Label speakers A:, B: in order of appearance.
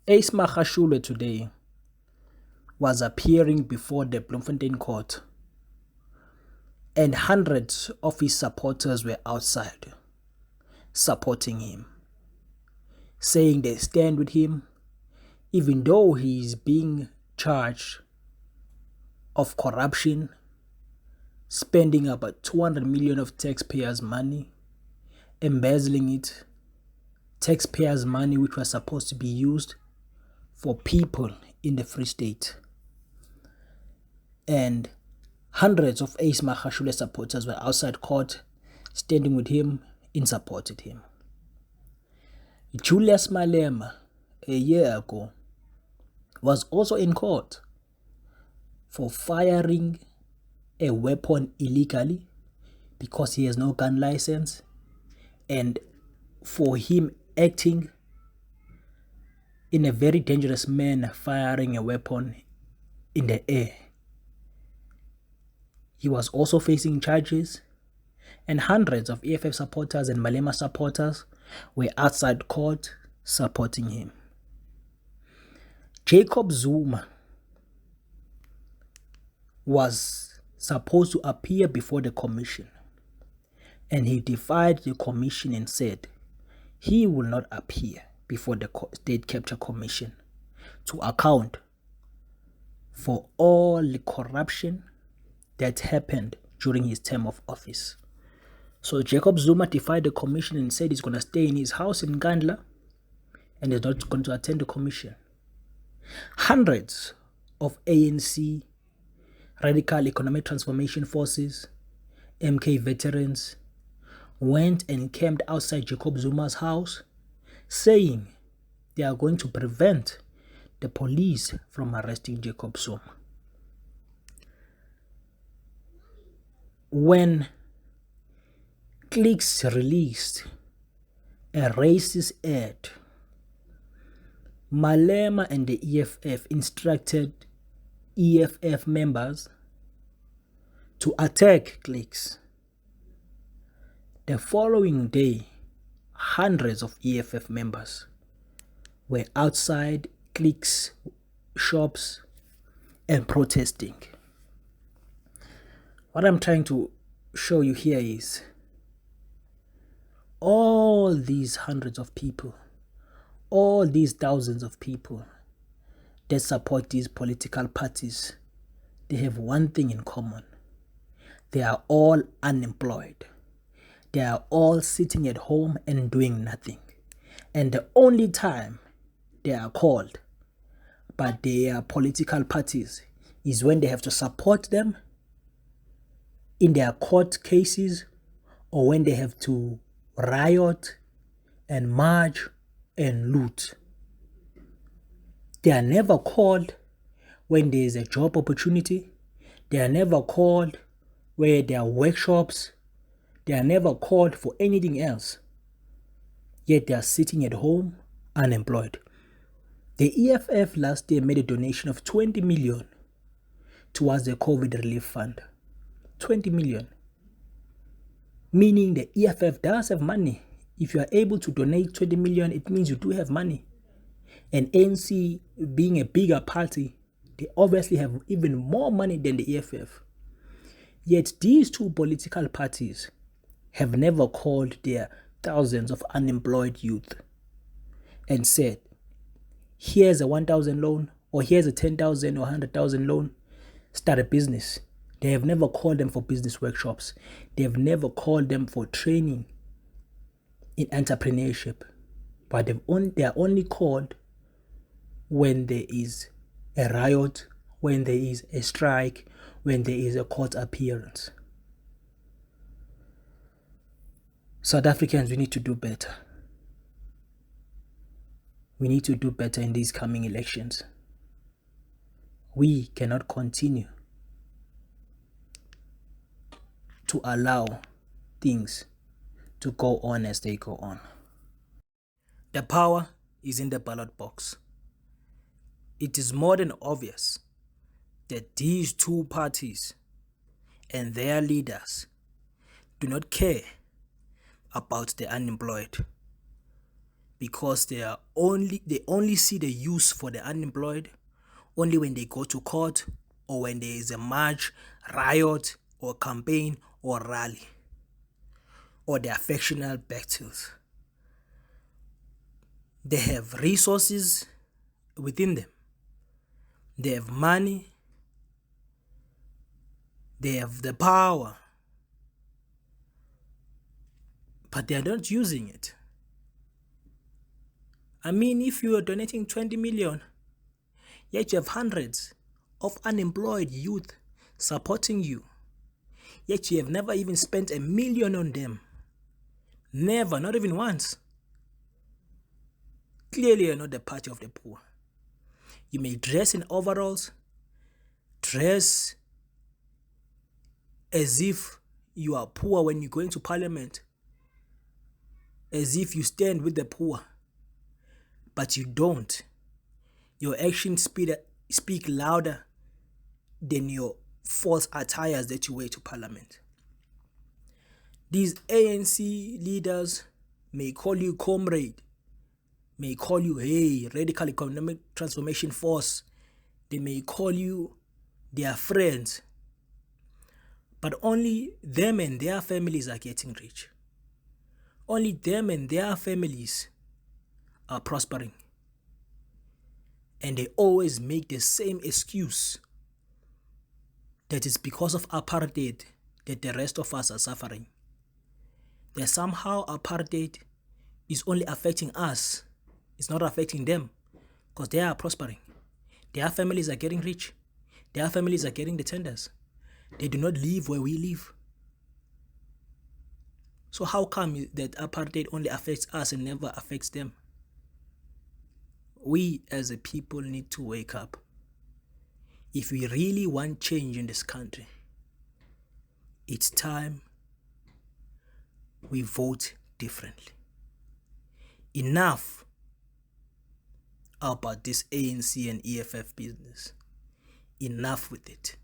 A: Ace Magashule today was appearing before the Bloemfontein court, and hundreds of his supporters were outside supporting him, saying they stand with him, even though he is being charged of corruption, spending about 200 million of taxpayers' money, embezzling it, taxpayers' money which was supposed to be used for people in the Free State. And hundreds of Ace Magashule supporters were outside court, standing with him, in supported him. Julius Malema, a year ago, was also in court for firing a weapon illegally because he has no gun license, and for him acting in a very dangerous manner, firing a weapon in the air. He was also facing charges, and hundreds of EFF supporters and Malema supporters were outside court supporting him. Jacob Zuma was supposed to appear before the commission, and he defied the commission and said he will not appear before the State Capture Commission to account for all the corruption that happened during his term of office. So Jacob Zuma defied the commission and said he's going to stay in his house in Gandla and is not going to attend the commission. Hundreds of ANC, Radical Economic Transformation Forces, MK veterans went and camped outside Jacob Zuma's house, saying they are going to prevent the police from arresting Jacob Zuma. When Clicks released a racist ad, Malema and the EFF instructed EFF members to attack Clicks. The following day, hundreds of EFF members were outside Clicks shops and protesting. What I'm trying to show you here is all these hundreds of people, all these thousands of people that support these political parties, they have one thing in common. They are all unemployed. They are all sitting at home and doing nothing. And the only time they are called by their political parties is when they have to support them in their court cases, or when they have to riot and march and loot. They are never called when there is a job opportunity. They are never called where there are workshops. They are never called for anything else. Yet they are sitting at home unemployed. The EFF last year made a donation of 20 million towards the COVID relief fund. 20 million. Meaning the EFF does have money. If you are able to donate 20 million, it means you do have money. And ANC, being a bigger party, they obviously have even more money than the EFF. Yet these two political parties have never called their thousands of unemployed youth and said, here's a 1,000 loan, or here's a 10,000 or 100,000 loan, start a business. They have never called them for business workshops. They have never called them for training in entrepreneurship. But they are only called when there is a riot, when there is a strike, when there is a court appearance. South Africans, we need to do better. We need to do better in these coming elections. We cannot continue to allow things to go on as they go on. The power is in the ballot box. It is more than obvious that these two parties and their leaders do not care about the unemployed. because they only see the use for the unemployed only when they go to court or when there is a march, riot, or campaign or rally, or their factional battles. They have resources within them. They have money. They have the power. But they are not using it. I mean, if you are donating 20 million, yet you have hundreds of unemployed youth supporting you, yet you have never even spent $1 million on them. Never, not even once. Clearly, you're not the party of the poor. You may dress in overalls, dress as if you are poor when you go into parliament, as if you stand with the poor, but you don't. Your actions speak louder than your false attires that you wear to parliament. These ANC leaders may call you comrade, may call you, hey, radical economic transformation force. They may call you their friends, but only them and their families are getting rich. Only them and their families are prospering. And they always make the same excuse that it's because of apartheid that the rest of us are suffering. That somehow apartheid is only affecting us. It's not affecting them because they are prospering. Their families are getting rich. Their families are getting the tenders. They do not live where we live. So how come that apartheid only affects us and never affects them? We as a people need to wake up. If we really want change in this country, it's time we vote differently. Enough about this ANC and EFF business. Enough with it.